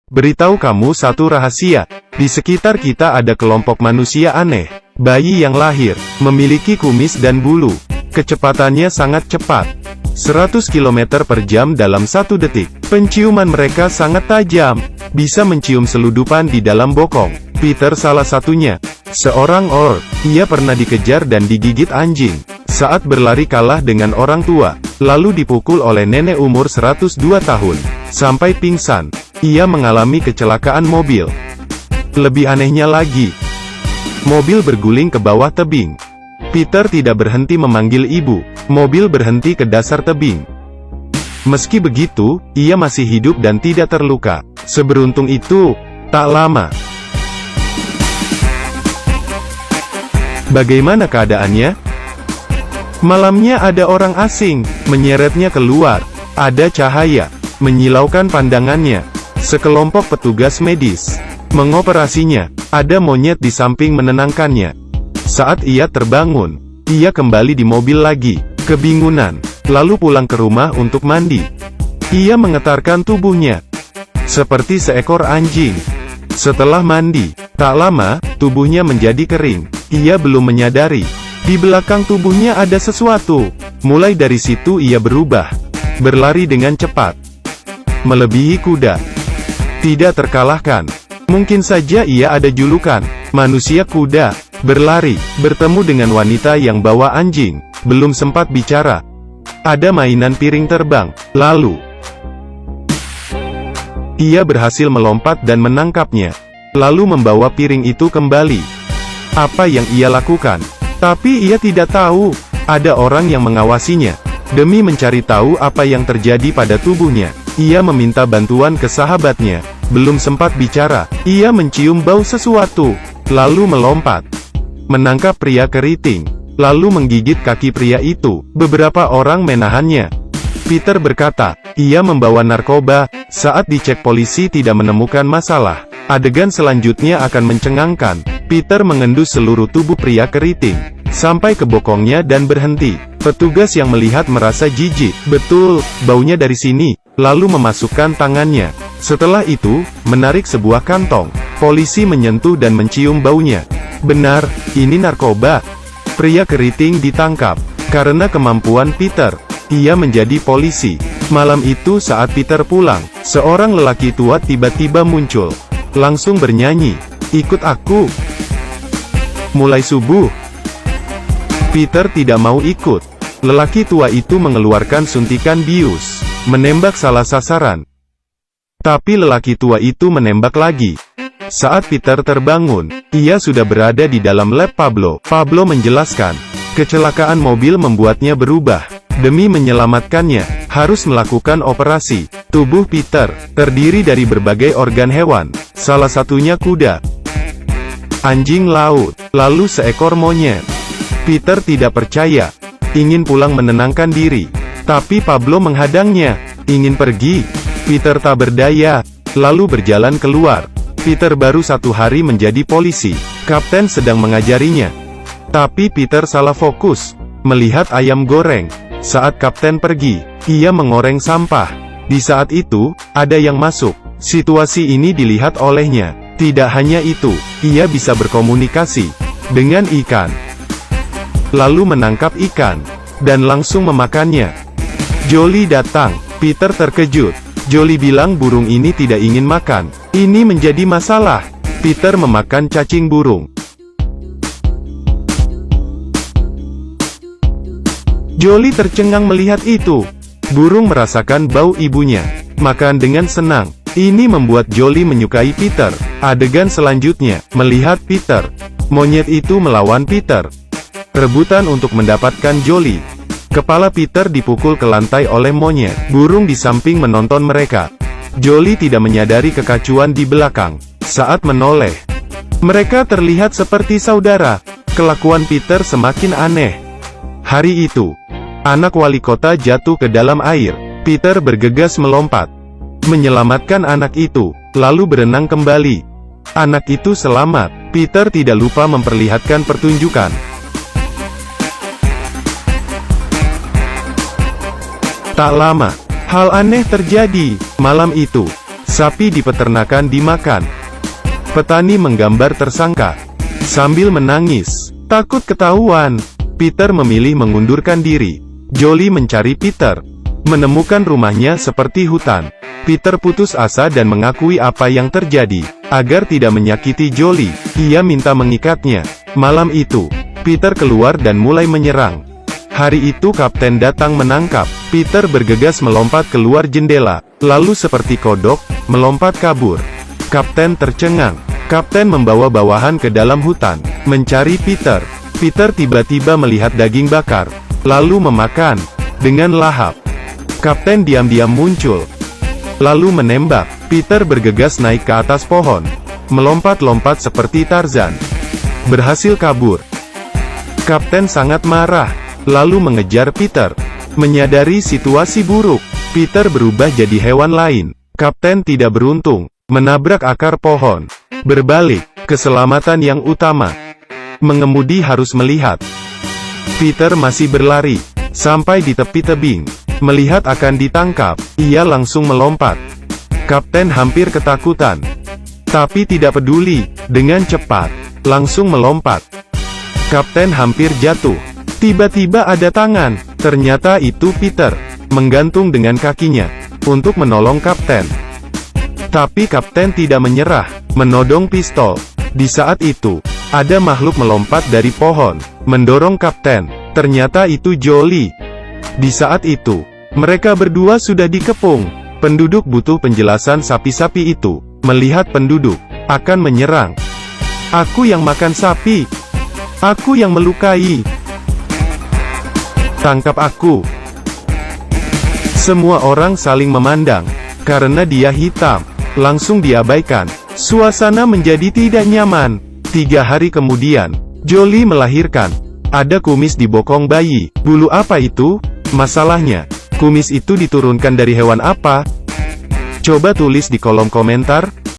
Beritahu kamu satu rahasia. Di sekitar kita ada kelompok manusia aneh. Bayi yang lahir, memiliki kumis dan bulu. Kecepatannya sangat cepat. 100 km per jam dalam 1 detik. Penciuman mereka sangat tajam. Bisa mencium seludupan di dalam bokong. Peter salah satunya. Seorang orc. Ia pernah dikejar dan digigit anjing. Saat berlari kalah dengan orang tua. Lalu dipukul oleh nenek umur 102 tahun. Sampai pingsan. Ia mengalami kecelakaan mobil. Lebih anehnya lagi. Mobil berguling ke bawah tebing. Peter tidak berhenti memanggil ibu. Mobil berhenti ke dasar tebing. Meski begitu, ia masih hidup dan tidak terluka. Seberuntung itu, tak lama. Bagaimana keadaannya? Malamnya ada orang asing, menyeretnya keluar. Ada cahaya, menyilaukan pandangannya. Sekelompok petugas medis, mengoperasinya. Ada monyet di samping menenangkannya. Saat ia terbangun, ia kembali di mobil lagi, kebingungan. Lalu pulang ke rumah untuk mandi. Ia menggetarkan tubuhnya, seperti seekor anjing. Setelah mandi, tak lama, tubuhnya menjadi kering. Ia belum menyadari, di belakang tubuhnya ada sesuatu. Mulai dari situ ia berubah, berlari dengan cepat, melebihi kuda. Tidak terkalahkan. Mungkin saja ia ada julukan, manusia kuda. Berlari, bertemu dengan wanita yang bawa anjing. Belum sempat bicara, ada mainan piring terbang. Lalu, ia berhasil melompat dan menangkapnya. Lalu membawa piring itu kembali. Apa yang ia lakukan? Tapi ia tidak tahu, ada orang yang mengawasinya. Demi mencari tahu apa yang terjadi pada tubuhnya, ia meminta bantuan ke sahabatnya. Belum sempat bicara, ia mencium bau sesuatu, lalu melompat, menangkap pria keriting, lalu menggigit kaki pria itu. Beberapa orang menahannya. Peter berkata, ia membawa narkoba. Saat dicek polisi tidak menemukan masalah. Adegan selanjutnya akan mencengangkan. Peter mengendus seluruh tubuh pria keriting, sampai ke bokongnya dan berhenti. Petugas yang melihat merasa jijik. Betul, baunya dari sini. Lalu memasukkan tangannya. Setelah itu, menarik sebuah kantong. Polisi menyentuh dan mencium baunya. Benar, ini narkoba. Pria keriting ditangkap. Karena kemampuan Peter, ia menjadi polisi. Malam itu saat Peter pulang, seorang lelaki tua tiba-tiba muncul. Langsung bernyanyi, "Ikut aku." Mulai subuh, Peter tidak mau ikut. Lelaki tua itu mengeluarkan suntikan bius, menembak salah sasaran. Tapi lelaki tua itu menembak lagi. Saat Peter terbangun, ia sudah berada di dalam lab Pablo. Pablo menjelaskan, kecelakaan mobil membuatnya berubah. Demi menyelamatkannya, harus melakukan operasi. Tubuh Peter terdiri dari berbagai organ hewan, salah satunya kuda, anjing laut, lalu seekor monyet. Peter tidak percaya, ingin pulang menenangkan diri. Tapi Pablo menghadangnya, ingin pergi. Peter tak berdaya, lalu berjalan keluar. Peter baru 1 hari menjadi polisi. Kapten sedang mengajarinya. Tapi Peter salah fokus, melihat ayam goreng. Saat kapten pergi, ia mengoreng sampah. Di saat itu, ada yang masuk. Situasi ini dilihat olehnya. Tidak hanya itu, ia bisa berkomunikasi dengan ikan. Lalu menangkap ikan, dan langsung memakannya. Jolie datang. Peter terkejut. Jolie bilang burung ini tidak ingin makan. Ini menjadi masalah. Peter memakan cacing burung. Jolie tercengang melihat itu. Burung merasakan bau ibunya. Makan dengan senang. Ini membuat Jolie menyukai Peter. Adegan selanjutnya, melihat Peter. Monyet itu melawan Peter. Rebutan untuk mendapatkan Jolie. Kepala Peter dipukul ke lantai oleh monyet. Burung di samping menonton mereka. Jolie tidak menyadari kekacauan di belakang. Saat menoleh, mereka terlihat seperti saudara. Kelakuan Peter semakin aneh. Hari itu, anak wali kota jatuh ke dalam air. Peter bergegas melompat, menyelamatkan anak itu, lalu berenang kembali. Anak itu selamat. Peter tidak lupa memperlihatkan pertunjukan. Tak lama, hal aneh terjadi. Malam itu, Sapi di peternakan dimakan. Petani menggambar tersangka sambil menangis, takut ketahuan. Peter memilih mengundurkan diri. Jolie mencari Peter, menemukan rumahnya seperti hutan. Peter putus asa dan mengakui apa yang terjadi. Agar tidak menyakiti Jolie, ia minta mengikatnya. Malam itu, Peter keluar dan mulai menyerang. Hari itu kapten datang menangkap. Peter bergegas melompat keluar jendela, lalu seperti kodok, melompat kabur. Kapten tercengang. Kapten membawa bawahan ke dalam hutan, mencari Peter. Peter tiba-tiba melihat daging bakar, lalu memakan dengan lahap. Kapten diam-diam muncul, lalu menembak. Peter bergegas naik ke atas pohon, melompat-lompat seperti Tarzan. Berhasil kabur. Kapten sangat marah, lalu mengejar Peter. Menyadari situasi buruk, Peter berubah jadi hewan lain. Kapten tidak beruntung, menabrak akar pohon. Berbalik, keselamatan yang utama. Mengemudi harus melihat. Peter masih berlari, sampai di tepi tebing. Melihat akan ditangkap, ia langsung melompat. Kapten hampir ketakutan, tapi tidak peduli, dengan cepat, langsung melompat. Kapten hampir jatuh. Tiba-tiba ada tangan, ternyata itu Peter, menggantung dengan kakinya, untuk menolong kapten. Tapi kapten tidak menyerah, menodong pistol. Di saat itu, ada makhluk melompat dari pohon, mendorong kapten. Ternyata itu Jolie. Di saat itu, mereka berdua sudah dikepung. Penduduk butuh penjelasan sapi-sapi itu. Melihat penduduk akan menyerang. Aku yang makan sapi. Aku yang melukai. Tangkap aku. Semua orang saling memandang. Karena dia hitam, langsung diabaikan. Suasana menjadi tidak nyaman. 3 hari kemudian, Jolie melahirkan. Ada kumis di bokong bayi. Bulu apa itu? Masalahnya, kumis itu diturunkan dari hewan apa? Coba tulis di kolom komentar.